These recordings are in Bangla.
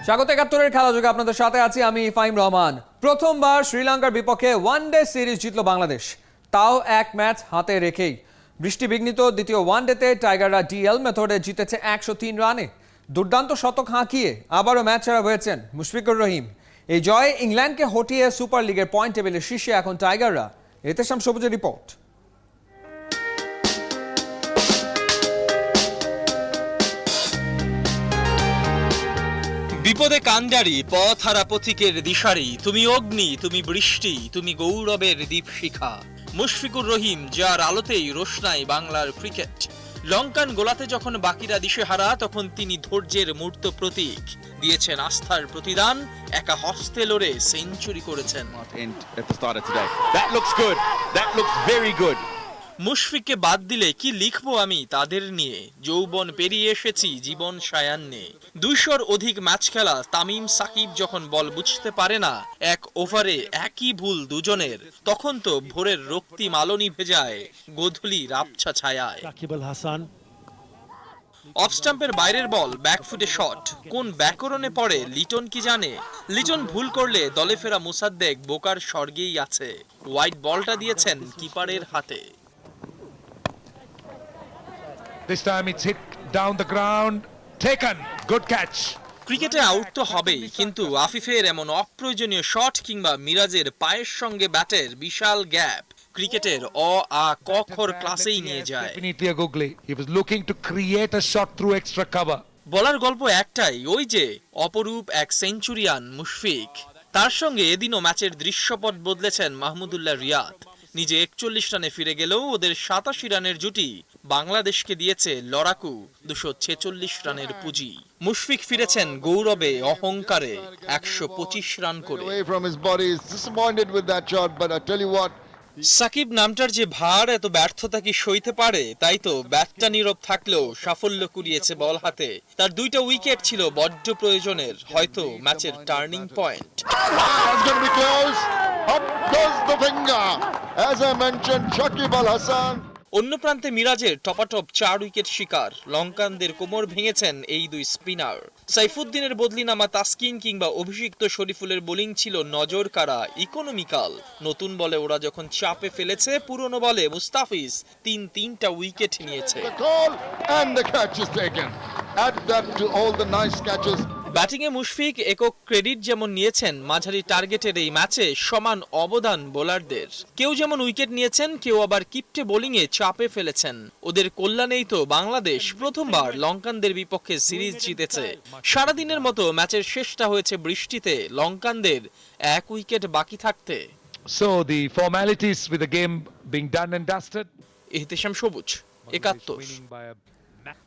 স্বাগত ৭১-এর খেলা যোগে আপনাদের সাথে আছি আমি ফাহিম রহমান। প্রথমবার শ্রীলঙ্কার বিপক্ষে ওয়ানডে সিরিজ জিতল বাংলাদেশ, তাও এক ম্যাচ হাতে রেখেই। বৃষ্টিবিঘ্নিত দ্বিতীয় ওয়ানডেতে টাইগাররা ডিএল মেথডে জিতেছে ১০৩ রানে। দুর্দান্ত শতক হাঁকিয়ে আবারও ম্যাচ ছাড়া হয়েছেন মুশফিকুর রহিম। এই জয়ে ইংল্যান্ডকে হটিয়ে সুপার লিগের পয়েন্ট টেবিলের শীর্ষে এখন টাইগাররা। এতেশাম সবুজের রিপোর্ট। বিপদে কান্ডারি, পথ হারা পথিকের দিশারি, তুমি অগ্নি, তুমি বৃষ্টি, তুমি গৌরবের দীপশিখা। মুশফিকুর রহিম, যার আলোতেই রোশনাই বাংলার ক্রিকেট। লঙ্কান গোলাতে যখন বাকিরা দিশেহারা, তখন তিনি ধৈর্যের মূর্ত প্রতীক। দিয়েছেন আস্থার প্রতিদান, একা হস্তে লড়ে সেঞ্চুরি করেছেন। মুশফিককে বাদ দিলে কি লিখবো আমি তাদের নিয়ে? যৌবন পেরিয়ে এসেছি জীবন সায়ান্নে। ২০০-র অধিক ম্যাচ খেলা তামিম সাকিব যখন বল বুঝতে পারে না, এক ওভারে একই ভুল দুজনের, তখন তো ভোরের রক্তিম আলো নিভে যায় গোধূলির আবছা ছায়ায়। অফ স্টাম্পের বাইরের বল, ব্যাকফুটে শট, কোন ব্যাকরণে পড়ে লিটন কি জানে? লিটন ভুল করলে দলে ফেরা মুসাদ্দেক বোকার স্বর্গেই আছে। হোয়াইট বলটা দিয়েছেন কিপারের হাতে। This time it's hit down the ground, taken, good catch. ক্রিকেটে আউট তো হবেই, কিন্তু আফিফের এমন অপ্রয়োজনীয় শট কিংবা মিরাজের পায়ের সঙ্গে ব্যাটের বিশাল গ্যাপ ক্রিকেটের ক খর ক্লাসেই নিয়ে যায়। Definitely a googly. He was looking to create a shot through extra cover. বলার গল্প একটাই, ওই যে অপরূপ এক সেঞ্চুরিয়ান মুশফিক। তার সঙ্গে এদিনও ম্যাচের দৃশ্যপট বদলেছেন মাহমুদুল্লাহ রিয়াদ। নিজে ৪১ রানে ফিরে গেলেও ওদের ৮৭ রানের জুটি বাংলাদেশকে দিয়েছে লড়াকু ২৪৬ রানের পুঁজি। মুশফিক ফিরেছেন গৌরবে অহংকারে ১২৫ রান করে। সাকিব নামটার যে ভার, এত ব্যর্থতা কি সইতে পারে? তাই তো ব্যাটটা নীরব থাকলেও সাফল্য কুড়িয়েছে বল হাতে। তার ২টা উইকেট ছিল বড্ড প্রয়োজনের, হয়তো ম্যাচের টার্নিং পয়েন্ট। অন্য প্রান্তে মিরাজের টপাটপ ৪ উইকেট শিকার। লঙ্কানদের কোমর ভেঙেছেন এই দুই স্পিনার। সাইফুদ্দিনের বদলি নামা তাসকিন কিংবা অভিষিক্ত শরীফুলের বোলিং ছিল নজর কাড়া, ইকোনমিক্যাল। নতুন বলে ওরা যখন চাপে ফেলেছে, পুরনো বলে মুস্তাফিজ ৩টা উইকেট নিয়েছে। ব্যাটিংয়ে মুশফিক একক ক্রেডিট যেমন নিয়েছেন, মাঝারি টার্গেটের এই ম্যাচে সমান অবদান বোলারদের। কেউ যেমন উইকেট নিয়েছেন, কেউ আবার কিপটে বোলিংয়ে চাপে ফেলেছেন। ওদের কল্যাণেই তো বাংলাদেশ প্রথমবার লঙ্কানদের বিপক্ষে সিরিজ জিতেছে। সারাদিনের মতো ম্যাচের শেষটা হয়েছে বৃষ্টিতে, লঙ্কানদের ১ উইকেট বাকি থাকতে। So the formalities with the game being done and dusted. Ehtesham সবুজ, ৭১।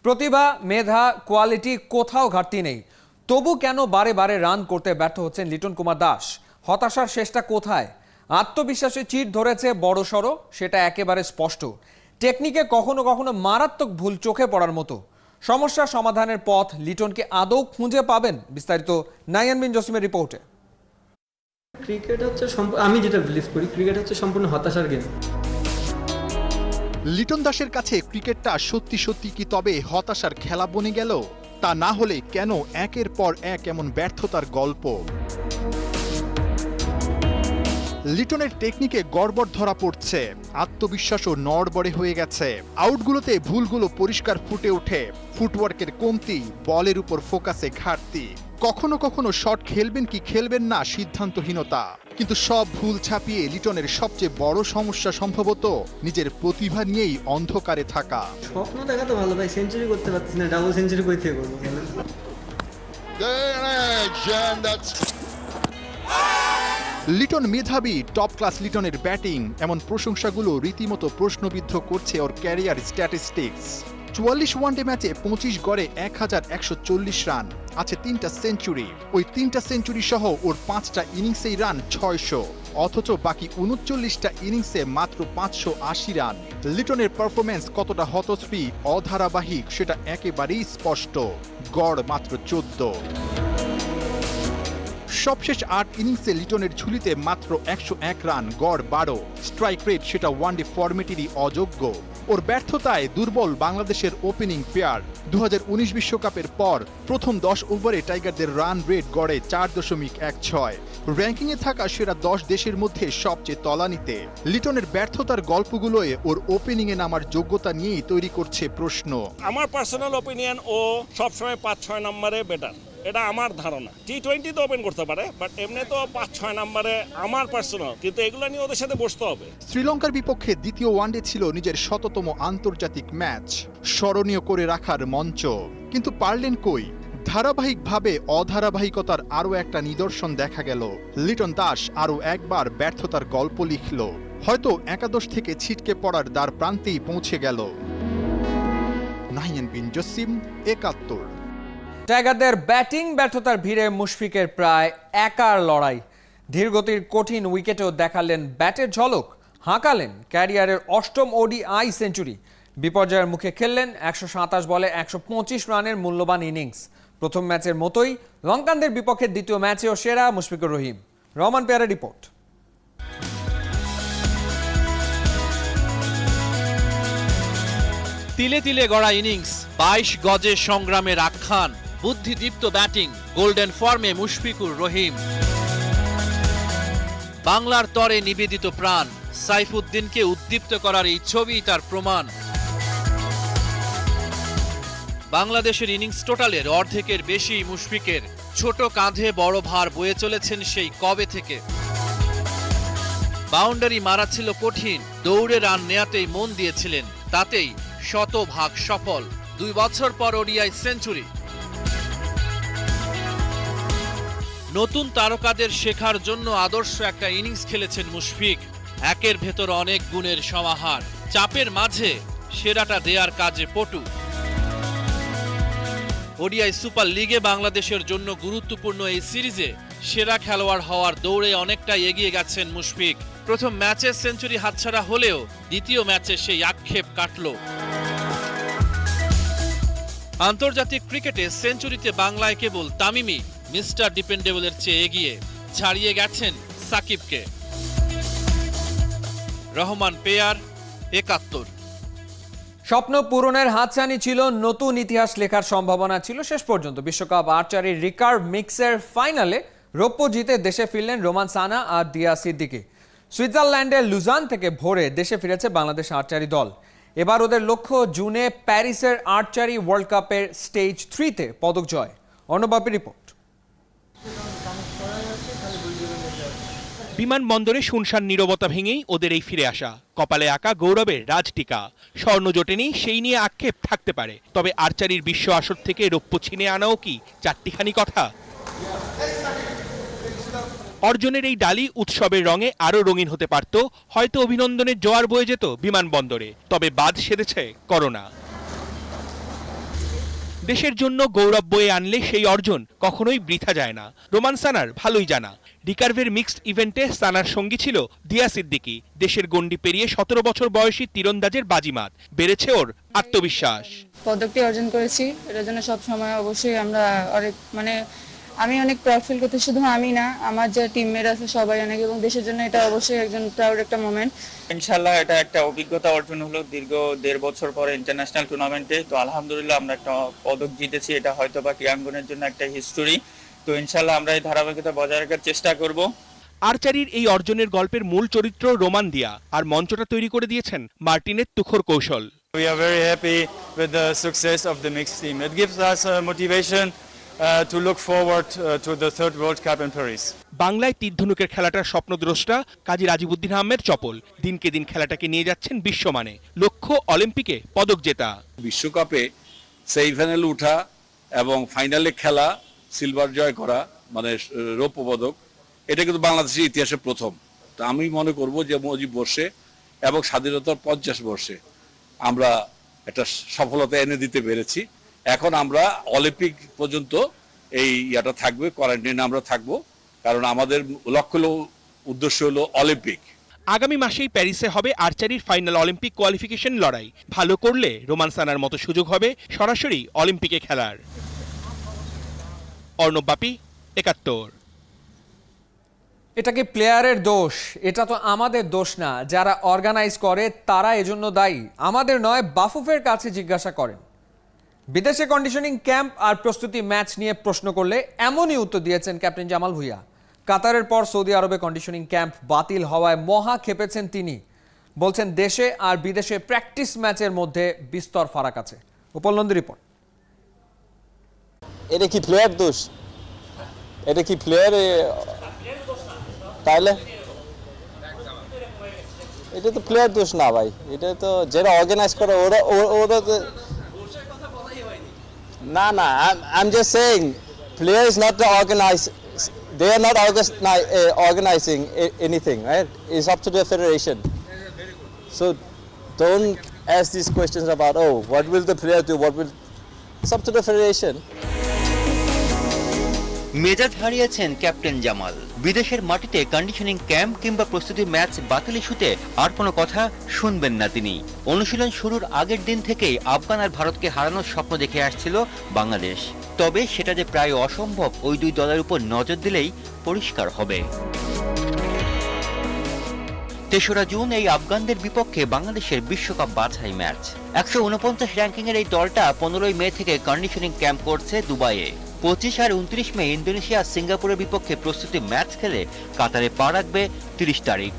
প্রতিভা, মেধা, কোয়ালিটি কোথাও ঘাটতি নেই, তবু কেন বারে বারে রান করতে ব্যর্থ হচ্ছেন লিটন কুমার দাস? হতাশার শেষটা কোথায়? আত্মবিশ্বাসে চিট ধরেছে বড়সড়, সেটা একেবারে স্পষ্ট। টেকনিকে কখনো কখনো মারাত্মক ভুল চোখে পড়ার মতো। সমস্যা সমাধানের পথ লিটনকে আদৌ খুঁজে পাবেন? বিস্তারিত নাইয়ান বিন জসিমের রিপোর্টে। ক্রিকেট হচ্ছে, আমি যেটা বিলিভ করি, ক্রিকেট হচ্ছে সম্পূর্ণ হতাশার গেম। লিটন দাসের কাছে ক্রিকেটটা সত্যি সত্যি কি তবে হতাশার খেলা বনে গেল? তা না হলে কেন একের পর এক এমন ব্যর্থতার গল্প? লিটনের টেকনিকে গড়বড় ধরা পড়ছে, আত্মবিশ্বাসও নড়বড়ে হয়ে গেছে। আউটগুলোতে ভুলগুলো পরিষ্কার ফুটে ওঠে, ফুটওয়ার্কের কমতি, বলের উপর ফোকাসে ঘাটতি। কখনো কখনো শট খেলবেন কি খেলবেন না সিদ্ধান্তহীনতা। কিন্তু সব ভুল ছাপিয়ে লিটনের সবচেয়ে বড় সমস্যা সম্ভবত নিজের প্রতিভা নিয়েই অন্ধকারে থাকা। স্বপ্ন দেখা তো ভালো ভাই, সেঞ্চুরি করতে পারছিস না, ডাবল সেঞ্চুরি কই থেকে করবো? লিটন মেধাবী, টপ ক্লাস লিটনের ব্যাটিং, এমন প্রশংসাগুলো রীতিমতো প্রশ্নবিদ্ধ করছে ওর ক্যারিয়ার স্ট্যাটিস্টিক্স। ৪৪ ওয়ানডে ম্যাচে ২৫ গড়ে ১১৪০ রান, আছে ৩টা সেঞ্চুরি। ওই ৩টা সেঞ্চুরি সহ ওর ৫টা ইনিংসেই রান ৬০০, অথচ বাকি ৩৯টা ইনিংসে মাত্র ৫৮০ রান। লিটনের পারফরমেন্স কতটা হতশ্রী, অধারাবাহিক সেটা একেবারেই স্পষ্ট। গড় মাত্র ১৪। সবশেষ ৮ ইনিংসে লিটনের ঝুলিতে মাত্র ১০১ রান, গড় ১২। স্ট্রাইক রেট সেটা ওয়ানডে ফরম্যাটেরই অযোগ্য। ওর ব্যর্থতায় দুর্বল বাংলাদেশের ওপেনিং পেয়ার। 2019 বিশ্বকাপের পর প্রথম 10 ওভারে টাইগারদের রান রেট গড়ে 4.16। র্যাঙ্কিংয়ে থাকা সেরা 10 দেশের মধ্যে সবচেয়ে তলানিতে। লিটনের ব্যর্থতার গল্পগুলোয় ওর ওপেনিংয়ে নামার যোগ্যতা নিয়েই তৈরি করছে প্রশ্ন। আমার পার্সোনাল ওপিনিয়ন, ও সবসময় 5-6 নম্বরে বেটার, এটা আমার ধারণা। টি20 তো ওপেন করতে পারে, বাট এমনি তো 5-6 নম্বরে আমার পার্সোনাল, কিন্তু এগুলো নিয়ে ওদের সাথে বসতে হবে। শ্রীলঙ্কার বিপক্ষে দ্বিতীয় ওয়ানডে ছিল নিজের 100তম আন্তর্জাতিক ম্যাচ, স্মরণীয় করে রাখার মঞ্চ। কিন্তু পারলেন কই? ধারাবাহিকভাবে অধারাবাহিকতার আরও একটা নিদর্শন দেখা গেল। লিটন দাস আরও একবার ব্যর্থতার গল্প লিখল, হয়তো একাদশ থেকে ছিটকে পড়ার দ্বার প্রান্তেই পৌঁছে গেল। নাহিয়ান বিন জসিম, 71। টাইগারদের ব্যাটিং ব্যর্থতার ভিড়ে মুশফিকের প্রায় একার লড়াই। ধীরগতির কঠিন উইকেটেও দেখালেন ব্যাটের ঝলক, হাঁকালেন ক্যারিয়ারের 8ম ওডিআই সেঞ্চুরি। বিপর্যয়ের মুখে খেললেন 127 বলে 125 রানের মূল্যবান ইনিংস। প্রথম ম্যাচের মতোই লঙ্কানদের বিপক্ষে দ্বিতীয় ম্যাচেও সেরা মুশফিকুর রহিম। রহমান পেয়ারের রিপোর্ট। তিলে তিলে গড়া ইনিংস, 22 গজে সংগ্রামের আখ্যান, বুদ্ধিদীপ্ত ব্যাটিং, গোল্ডেন ফর্মে মুশফিকুর রহিম। বাংলার তরে নিবেদিত প্রাণ, সাইফুদ্দিনকে উদ্দীপ্ত করার এই ছবি তার প্রমাণ। বাংলাদেশের ইনিংস টোটালের অর্ধেকের বেশি মুশফিকের। ছোট কাঁধে বড় ভার বয়ে চলেছেন সেই কবে থেকে। বাউন্ডারি মারা ছিল কঠিন, দৌড়ে রান নেয়াতেই মন দিয়েছিলেন, তাতেই শতভাগ সফল। 2 বছর পর ওডিআই সেঞ্চুরি। নতুন তারকাদের শেখার জন্য আদর্শ একটা ইনিংস খেলেছেন মুশফিক। একের ভেতর অনেক গুণের সমাহার, চাপের মাঝে সেরাটা দেয়ার কাজে পটু। ওডিআই সুপার লিগে বাংলাদেশের জন্য গুরুত্বপূর্ণ এই সিরিজে সেরা খেলোয়াড় হওয়ার দৌড়ে অনেকটাই এগিয়ে গেছেন মুশফিক। প্রথম ম্যাচে সেঞ্চুরি হাতছাড়া হলেও দ্বিতীয় ম্যাচে সেই আক্ষেপ কাটল। আন্তর্জাতিক ক্রিকেটে সেঞ্চুরিতে বাংলায় কেবল তামিমই মিস্টার ডিপেন্ডেবলের চেয়ে এগিয়ে, ছাড়িয়ে গেছেন সাকিবকে। রহমান পেয়ার, 71। স্বপ্ন পূরণের হাতছানি ছিল, নতুন ইতিহাস লেখার সম্ভাবনা ছিল শেষ পর্যন্ত। বিশ্বকাপ আর্চারি রিকার্ভ মিক্সের ফাইনালে রৌপ্য জিতে দেশে ফিরলেন রোমান সানা আর দিয়া সিদ্দিকি। সুইজারল্যান্ডের লুজান থেকে ভোরে দেশে ফিরেছে বাংলাদেশ আর্চারি দল। এবার ওদের লক্ষ্য জুনে প্যারিসের আর্চারি ওয়ার্ল্ড কাপের স্টেজ 3-তে পদক জয়। অর্ণবাপী রিপোর্ট। বিমানবন্দরে শুনশান নীরবতা ভেঙেই ওদের এই ফিরে আসা। কপালে আঁকা গৌরবের রাজটিকা। স্বর্ণ জোটেনি সেই নিয়ে আক্ষেপ থাকতে পারে, তবে আর্চারির বিশ্ব আসর থেকে রৌপ্য ছিনে আনাও কি চারটিখানি কথা? অর্জনের এই ডালি উৎসবের রঙে আরো রঙিন হতে পারত, হয়তো অভিনন্দনের জোয়ার বয়ে যেত বিমানবন্দরে। তবে বাদ সেরেছে করোনা। দেশের জন্য গৌরব বয়ে আনলে সেই অর্জন কখনোই বৃথা যায় না, রোমান সানার ভালোই জানা। রিকার্ভের মিক্সড ইভেন্টে সানার সঙ্গী ছিল দিয়া সিদ্দিকি। দেশের গণ্ডি পেরিয়ে 17 বছর বয়সী তীরন্দাজের বাজিমাত, বেড়েছে ওর আত্মবিশ্বাস। পদকটি অর্জন করেছি, এটার জন্য সব সময় অবশ্যই আমরা অনেক আমি অনেক প্রাউড ফিল করতে, শুধু আমি না, আমার যে টিমমেট আছে সবাই অনেক, এবং দেশের জন্য এটা অবশ্যই একজন প্রাউড একটা মোমেন্ট। ইনশাআল্লাহ এটা একটা অভিজ্ঞতা অর্জন হলো দীর্ঘ 1.5 বছর পরে ইন্টারন্যাশনাল টুর্নামেন্টে। তো আলহামদুলিল্লাহ আমরা একটা পদক জিতেছি, এটা হয়তো বা ক্রীড়াঙ্গনের জন্য একটা হিস্টোরি। তো ইনশাআল্লাহ আমরা এই ধারাবাহিকতা বজায় রাখার চেষ্টা করব। আর্চারির এই অর্জনের গল্পের মূল চরিত্র রোমান দিয়া, আর মঞ্চটা তৈরি করে দিয়েছেন মার্টিনের তুখোর কৌশল। We are very happy with the success of the mixed team. It gives us motivation to look forward to the 3rd World Cup in Paris. বাংলায় তীরধনুকের খেলাটার স্বপ্নদ্রষ্টা কাজী রাজিবুদ্দিন আহমেদ চপল দিনকে দিন খেলাটাকে নিয়ে যাচ্ছেন বিশ্বমানে। লক্ষ্য অলিম্পিকে পদক জেতা। বিশ্বকাপে সেমিফাইনালে উঠা এবং ফাইনালে খেলা, সিলভার জয় করা, মানে রৌপ্য পদক, এটা কিন্তু বাংলাদেশের ইতিহাসে প্রথম। তো আমি মনে করব যে মুজিব বর্ষে এবং স্বাধীনতার 50 বর্ষে আমরা একটা সফলতা এনে দিতে পেরেছি। এখন আমরা অলিম্পিক পর্যন্ত এই ইয়াটা থাকবে, কোয়ারেন্টাইনে আমরা থাকবো, কারণ আমাদের লক্ষ্য উদ্দেশ্য হলো অলিম্পিক। আগামী মাসেই প্যারিসে হবে আর্চারির ফাইনাল অলিম্পিক কোয়ালিফিকেশন লড়াই। ভালো করলে রোমান সানার মতো সুযোগ হবে সরাসরি অলিম্পিকে খেলার। অর্ণব বাপি, 71। এটা কি প্লেয়ারের দোষ? এটা তো আমাদের দোষ না, যারা অর্গানাইজ করে তারা এজন্য দায়ী, আমাদের নয়। বাফুফের কাছে জিজ্ঞাসা করেন। বিদেশে কন্ডিশনিং ক্যাম্প আর প্রস্তুতি ম্যাচ নিয়ে প্রশ্ন করলে এমনই উত্তর দিয়েছেন ক্যাপ্টেন জামাল ভুঁইয়া। কাতারের পর সৌদি আরবে কন্ডিশনিং ক্যাম্প বাতিল হওয়ায় মহা ক্ষেপেছেন তিনি। বলছেন দেশে আর বিদেশে প্র্যাকটিস ম্যাচের মধ্যে বিস্তর ফারাক আছে। উপল নন্দী রিপোর্ট। এটা কি প্লেয়ার দোষ? এটা কি প্লেয়ার? তাহলে এটা তো প্লেয়ার দোষ না ভাই, এটা তো যারা অর্গানাইজ করে ওরা তো না না। I'm just saying player is not the organize, they are not organizing anything, right? It's up to the federation. So don't ask these questions about what will the player do, it's up to the federation. মেজাজ হারিয়েছেন ক্যাপ্টেন জামাল। বিদেশের মাটিতে কন্ডিশনিং ক্যাম্প কিংবা প্রস্তুতি ম্যাচ বাতিল ইস্যুতে আর কোনো কথা শুনবেন না তিনি। অনুশীলন শুরুর আগের দিন থেকেই আফগান আর ভারতকে হারানোর স্বপ্ন দেখে আসছিল বাংলাদেশ। তবে সেটা যে প্রায় অসম্ভব ওই দুই দলের উপর নজর দিলেই পরিষ্কার হবে। ৩রা জুন এই আফগানদের বিপক্ষে বাংলাদেশের বিশ্বকাপ বাছাই ম্যাচ। ১৪৯ র্যাঙ্কিংয়ের এই দলটা ১৫ মে থেকে কন্ডিশনিং ক্যাম্প করছে দুবাইয়ে। ২৫ আর ২৯ মে ইন্দোনেশিয়া সিঙ্গাপুরের বিপক্ষে প্রস্তুতি ম্যাচ খেলে কাতারে পা রাখবে ৩০ তারিখ।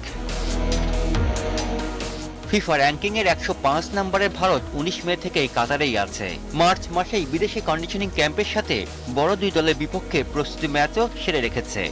ফিফা র্যাঙ্কিংয়ের ১০৫ নম্বরের ভারত ১৯ মে থেকেই কাতারেই আছে। মার্চ মাসেই বিদেশি কন্ডিশনিং ক্যাম্পের সাথে বড় দুই দলের বিপক্ষে প্রস্তুতি ম্যাচও সেরে রেখেছে।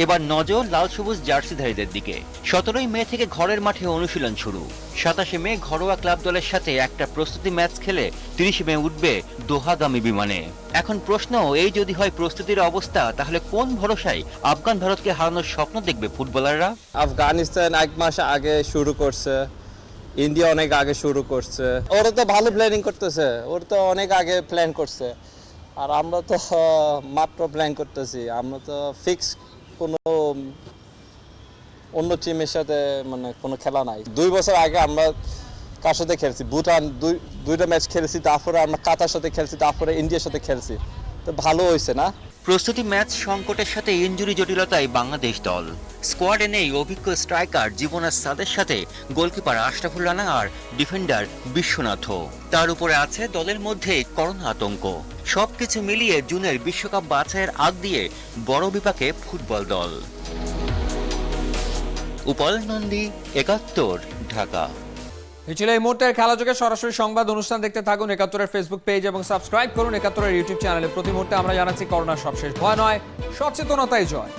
এবার নজর লাল সবুজ জার্সিধারীদের দিকে। ১৭ মে থেকে ঘরের মাঠে অনুশীলন শুরু। ২৭ মে ঘরোয়া ক্লাব দলের সাথে একটা প্রস্তুতি ম্যাচ খেলে ৩০ মে উঠবে দোহাগামী বিমানে। এখন প্রশ্ন, এই যদি হয় প্রস্তুতির অবস্থা, তাহলে কোন ভরসায় আফগান ভারতকে হারানোর স্বপ্ন দেখবে ফুটবলাররা? আফগানিস্তান ১ মাস আগে শুরু করছে, ইন্ডিয়া অনেক আগে শুরু করছে। ওরা তো ভালো প্ল্যানিং করতেছে, ওরা তো অনেক আগে প্ল্যান করছে। আর আমরা তো মাত্র প্ল্যান করতেছি। আমরা তো ফিক্স কোনো অন্য টিমের সাথে মানে কোনো খেলা নাই। ২ বছর আগে আমরা কার সাথে খেলছি? ভুটান, দুইটা ম্যাচ খেলছি, তারপরে আমরা কাতার সাথে খেলছি, তারপরে ইন্ডিয়ার সাথে খেলছি। তো ভালো হয়েছে না? প্রস্তুতি ম্যাচ সংকটের সাথে ইনজুরি জটিলতায় বাংলাদেশ দল। স্কোয়াডে নেই অভিজ্ঞ স্ট্রাইকার জীবনাস সাদের সাথে গোলকিপার আশরাফুল রানা আর ডিফেন্ডার বিশ্বনাথও। তার উপরে আছে দলের মধ্যে করোনা আতঙ্ক। সবকিছু মিলিয়ে জুনের বিশ্বকাপ বাছাইয়ের আগ দিয়ে বড় বিপাকে ফুটবল দল। উপল নন্দী, ৭১, ঢাকা। এই ছিল এই মুহূর্তের খেলাযোগে সরাসরি সংবাদ অনুষ্ঠান দেখতে থাকুন ৭১-এর ফেসবুক পেজ এবং সাবস্ক্রাইব করুন ৭১-এর ইউটিউব চ্যানেলে। প্রতি মুহূর্তে আমরা জানাচ্ছি করোনার সবশেষ ভয় নয়, সচেতনতাই জয়।